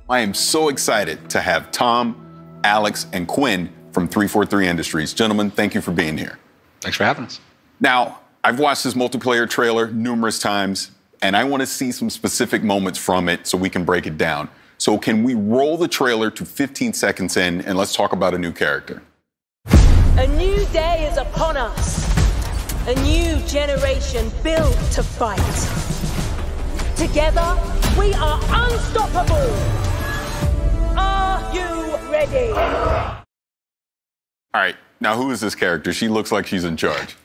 I am so excited to have Tom, Alex, and Quinn from 343 Industries. Gentlemen, thank you for being here. Thanks for having us. Now, I've watched this multiplayer trailer numerous times, and I want to see some specific moments from it so we can break it down. So can we roll the trailer to 15 seconds in, and let's talk about a new character. A new day is upon us. A new generation built to fight. Together, we are unstoppable. Are you ready? All right, now who is this character? She looks like she's in charge.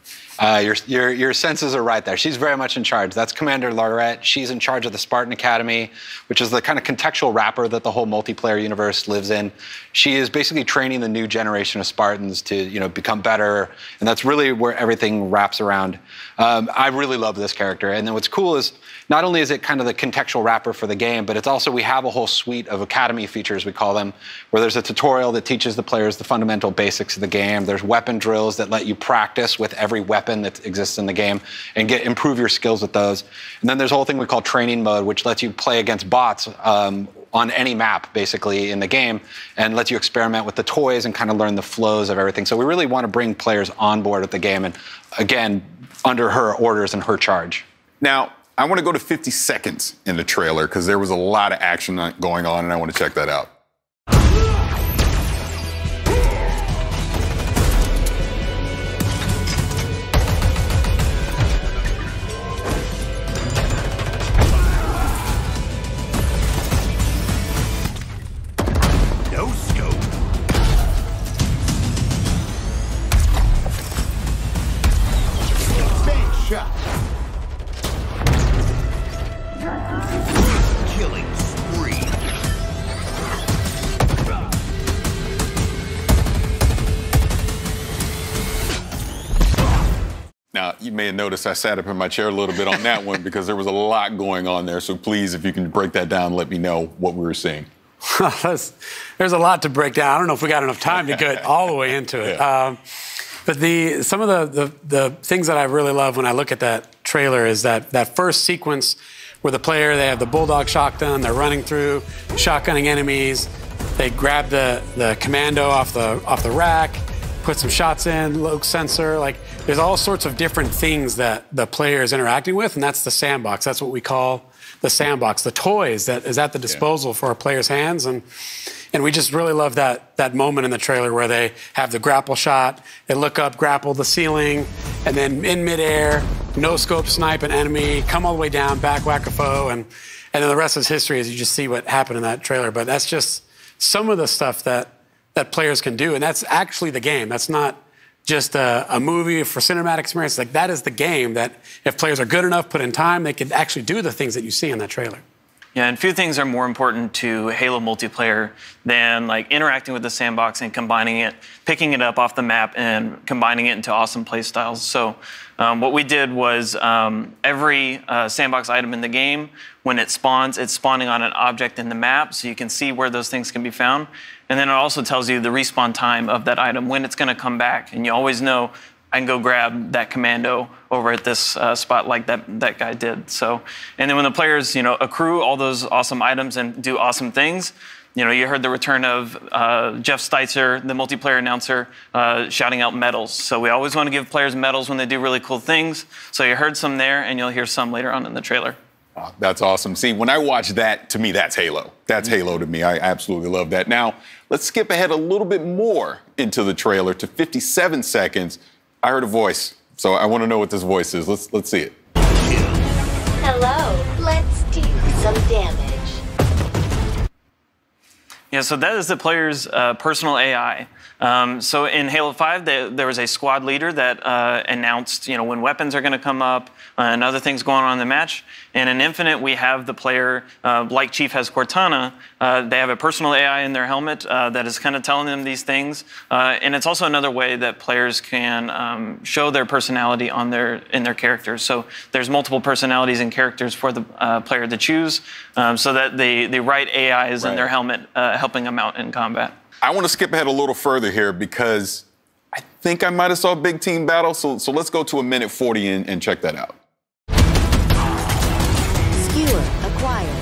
Your senses are right there. She's very much in charge. That's Commander Lorette. She's in charge of the Spartan Academy, which is the kind of contextual wrapper that the whole multiplayer universe lives in. She is basically training the new generation of Spartans to, become better, and that's really where everything wraps around. I really love this character, and then what's cool is not only is it kind of the contextual wrapper for the game, but it's also we have a whole suite of academy features, we call them, where there's a tutorial that teaches the players the fundamental basics of the game. There's weapon drills that let you practice with every weapon that exists in the game and improve your skills with those. And then there's a whole thing we call training mode, which lets you play against bots on any map, basically, in the game, and lets you experiment with the toys and kind of learn the flows of everything. So we really want to bring players on board with the game, and again, under her orders and her charge. Now, I want to go to 50 seconds in the trailer because there was a lot of action going on, and I want to check that out. No scope. Big shot. Killing spree. Now, you may have noticed I sat up in my chair a little bit on that one because there was a lot going on there. So please, if you can break that down, let me know what we were seeing. There's a lot to break down. I don't know if we got enough time to get all the way into it. Yeah. But some of the things that I really love when I look at that trailer is that first sequence where the player, they have the bulldog shotgun, they're running through, shotgunning enemies, they grab the commando off the rack, put some shots in, low sensor, like there's all sorts of different things that the player is interacting with, and that's the sandbox. That's what we call the sandbox, the toys that is at the disposal for our players' hands. And we just really love that moment in the trailer where they have the grapple shot, they look up, grapple the ceiling, and then in midair, no scope snipe an enemy, come all the way down, back whack a foe, and then the rest is history as you just see what happened in that trailer. But that's just some of the stuff that players can do, and that's actually the game. That's not just a movie for cinematic experience. Like, that is the game that if players are good enough, put in time, they can actually do the things that you see in that trailer. Yeah, and few things are more important to Halo multiplayer than like interacting with the sandbox and combining it, picking it up off the map and combining it into awesome play styles. So what we did was every sandbox item in the game, when it spawns, it's spawning on an object in the map, so you can see where those things can be found. And then it also tells you the respawn time of that item, when it's going to come back. And you always know, I can go grab that commando over at this spot like that guy did. So, and then when the players, accrue all those awesome items and do awesome things, you heard the return of Jeff Steitzer, the multiplayer announcer, shouting out medals. So we always want to give players medals when they do really cool things. So you heard some there, and you'll hear some later on in the trailer. Oh, that's awesome. See, when I watch that, to me, that's Halo. That's Halo to me. I absolutely love that. Now, let's skip ahead a little bit more into the trailer to 57 seconds. I heard a voice, so I want to know what this voice is. Let's see it. Hello, let's do some damage. Yeah, so that is the player's personal AI. So in Halo 5, there was a squad leader that announced, when weapons are going to come up and other things going on in the match. And in Infinite, we have the player, like Chief has Cortana, they have a personal AI in their helmet that is kind of telling them these things. And it's also another way that players can show their personality in their characters. So there's multiple personalities and characters for the player to choose, so that the right AI is in their helmet, helping them out in combat. I want to skip ahead a little further here because I think I might have saw a big team battle. So let's go to a minute 40 and check that out. Skewer acquired.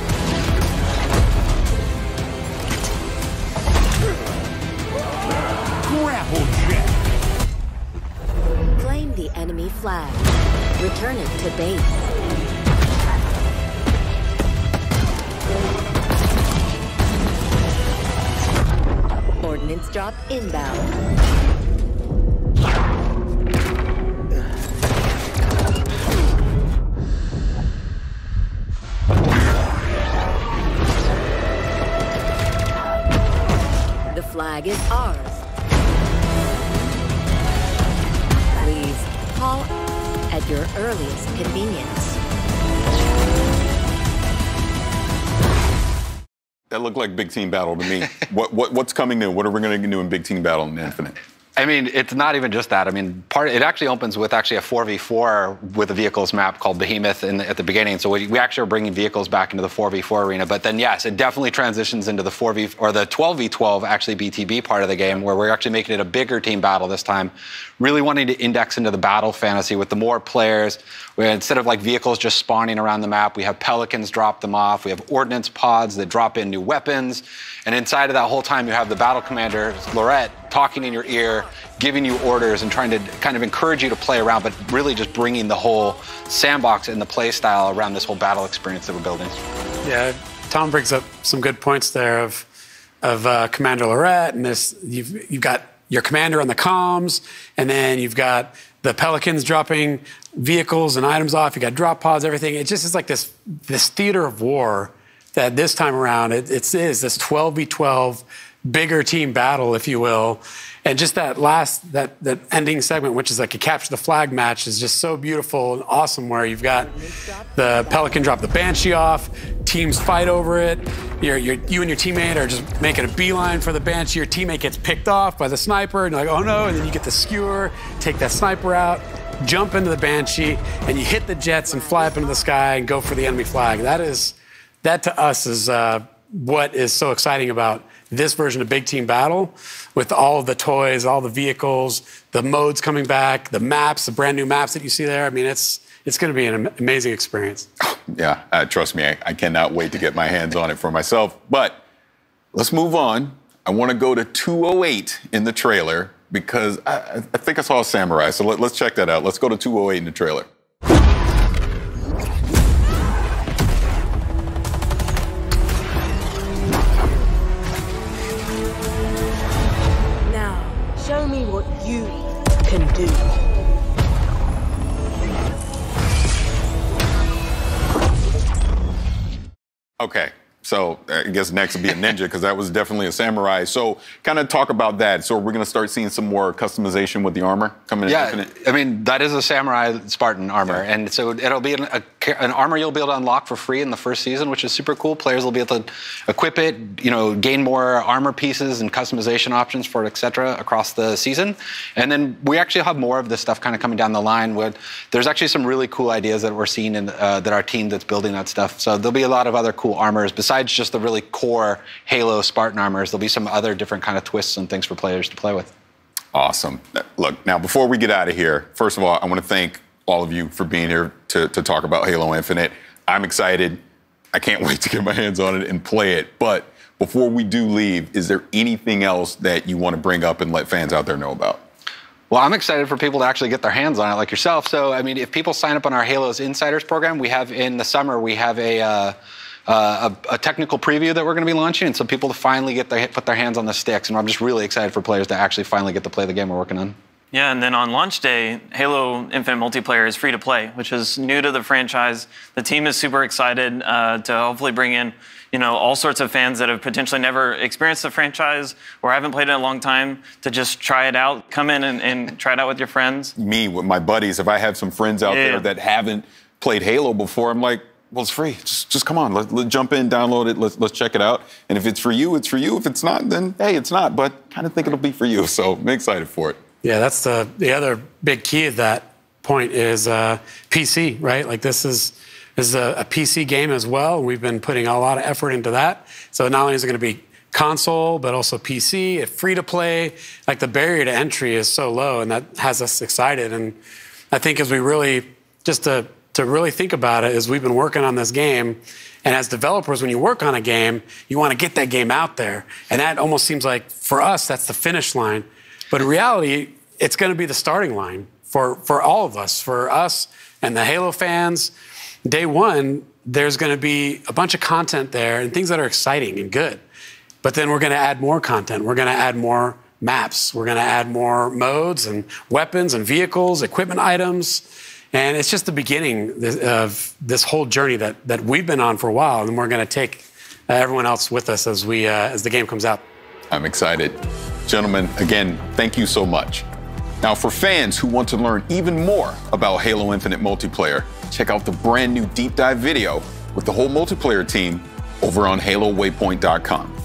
flag. Return it to base. Ordnance drop inbound. The flag is ours. Please call at your earliest convenience. That looked like big team battle to me. What's coming new? What are we going to do in big team battle in Infinite? I mean, it's not even just that. I mean, it actually opens with actually a 4v4 with a vehicles map called Behemoth at the beginning. So we actually are bringing vehicles back into the 4v4 arena. But then, yes, it definitely transitions into the 12v12 actually BTB part of the game, where we're actually making it a bigger team battle this time. Really wanting to index into the battle fantasy with the more players. Where instead of like vehicles just spawning around the map, we have pelicans drop them off. We have ordnance pods that drop in new weapons. And inside of that whole time, you have the battle commander, Lorette, talking in your ear, giving you orders and trying to kind of encourage you to play around, but really just bringing the whole sandbox and the play style around this whole battle experience that we're building. Yeah, Tom brings up some good points there of Commander Lorette, and this you've got your commander on the comms, and then you've got the pelicans dropping vehicles and items off. You got drop pods, everything. It just is like this theater of war that this time around it is this 12v12 bigger team battle, if you will. And just that ending segment, which is like a capture the flag match, is just so beautiful and awesome, where you've got the Pelican drop the Banshee off, teams fight over it. You and your teammate are just making a beeline for the Banshee. Your teammate gets picked off by the sniper, and you're like, oh no, and then you get the skewer, take that sniper out, jump into the Banshee, and you hit the jets and fly up into the sky and go for the enemy flag. That to us is what is so exciting about this version of Big Team Battle, with all of the toys, all the vehicles, the modes coming back, the maps, the brand new maps that you see there. I mean, it's going to be an amazing experience. Yeah, trust me, I cannot wait to get my hands on it for myself. But let's move on. I want to go to 208 in the trailer, because I think I saw a samurai. So let's check that out. Let's go to 208 in the trailer. Show me what you can do. Okay, so I guess next would be a ninja, because that was definitely a samurai. So kind of talk about that. So we're going to start seeing some more customization with the armor coming in Infinite? I mean, that is a samurai Spartan armor. Yeah. And so it'll be an armor you'll be able to unlock for free in the first season, which is super cool. Players will be able to equip it, gain more armor pieces and customization options for it, et cetera, across the season. And then we actually have more of this stuff kind of coming down the line. There's actually some really cool ideas that we're seeing in that our team that's building that stuff. So there'll be a lot of other cool armors besides just the really core Halo Spartan armors. There'll be some other different kind of twists and things for players to play with. Awesome. Look, now before we get out of here, first of all, I want to thank all of you for being here to talk about Halo Infinite. I'm excited. I can't wait to get my hands on it and play it. But before we do leave, is there anything else that you want to bring up and let fans out there know about? Well, I'm excited for people to actually get their hands on it like yourself. So, I mean, if people sign up on our Halo's Insiders program, we have in the summer, we have a technical preview that we're going to be launching, and so people to finally put their hands on the sticks. And I'm just really excited for players to actually finally get to play the game we're working on. Yeah, and then on launch day, Halo Infinite Multiplayer is free to play, which is new to the franchise. The team is super excited to hopefully bring in, all sorts of fans that have potentially never experienced the franchise or haven't played it in a long time to just try it out. Come in and try it out with your friends. Me, with my buddies, if I have some friends out there that haven't played Halo before, I'm like, well, it's free. Just come on. Let's jump in, download it. Let's check it out. And if it's for you, it's for you. If it's not, then hey, it's not. But kind of think it'll be for you. So I'm excited for it. Yeah, that's the other big key of that point is PC, right? Like this is a PC game as well. We've been putting a lot of effort into that. So not only is it going to be console, but also PC, free to play. Like the barrier to entry is so low, and that has us excited. And I think as we really, just to really think about it, is we've been working on this game. And as developers, when you work on a game, you want to get that game out there. And that almost seems like, for us, that's the finish line. But in reality, it's going to be the starting line for all of us, for us and the Halo fans. Day one, there's going to be a bunch of content there and things that are exciting and good. But then we're going to add more content. We're going to add more maps. We're going to add more modes and weapons and vehicles, equipment items. And it's just the beginning of this whole journey that we've been on for a while. And we're going to take everyone else with us as the game comes out. I'm excited. Gentlemen, again, thank you so much. Now, for fans who want to learn even more about Halo Infinite multiplayer, check out the brand new deep dive video with the whole multiplayer team over on HaloWaypoint.com.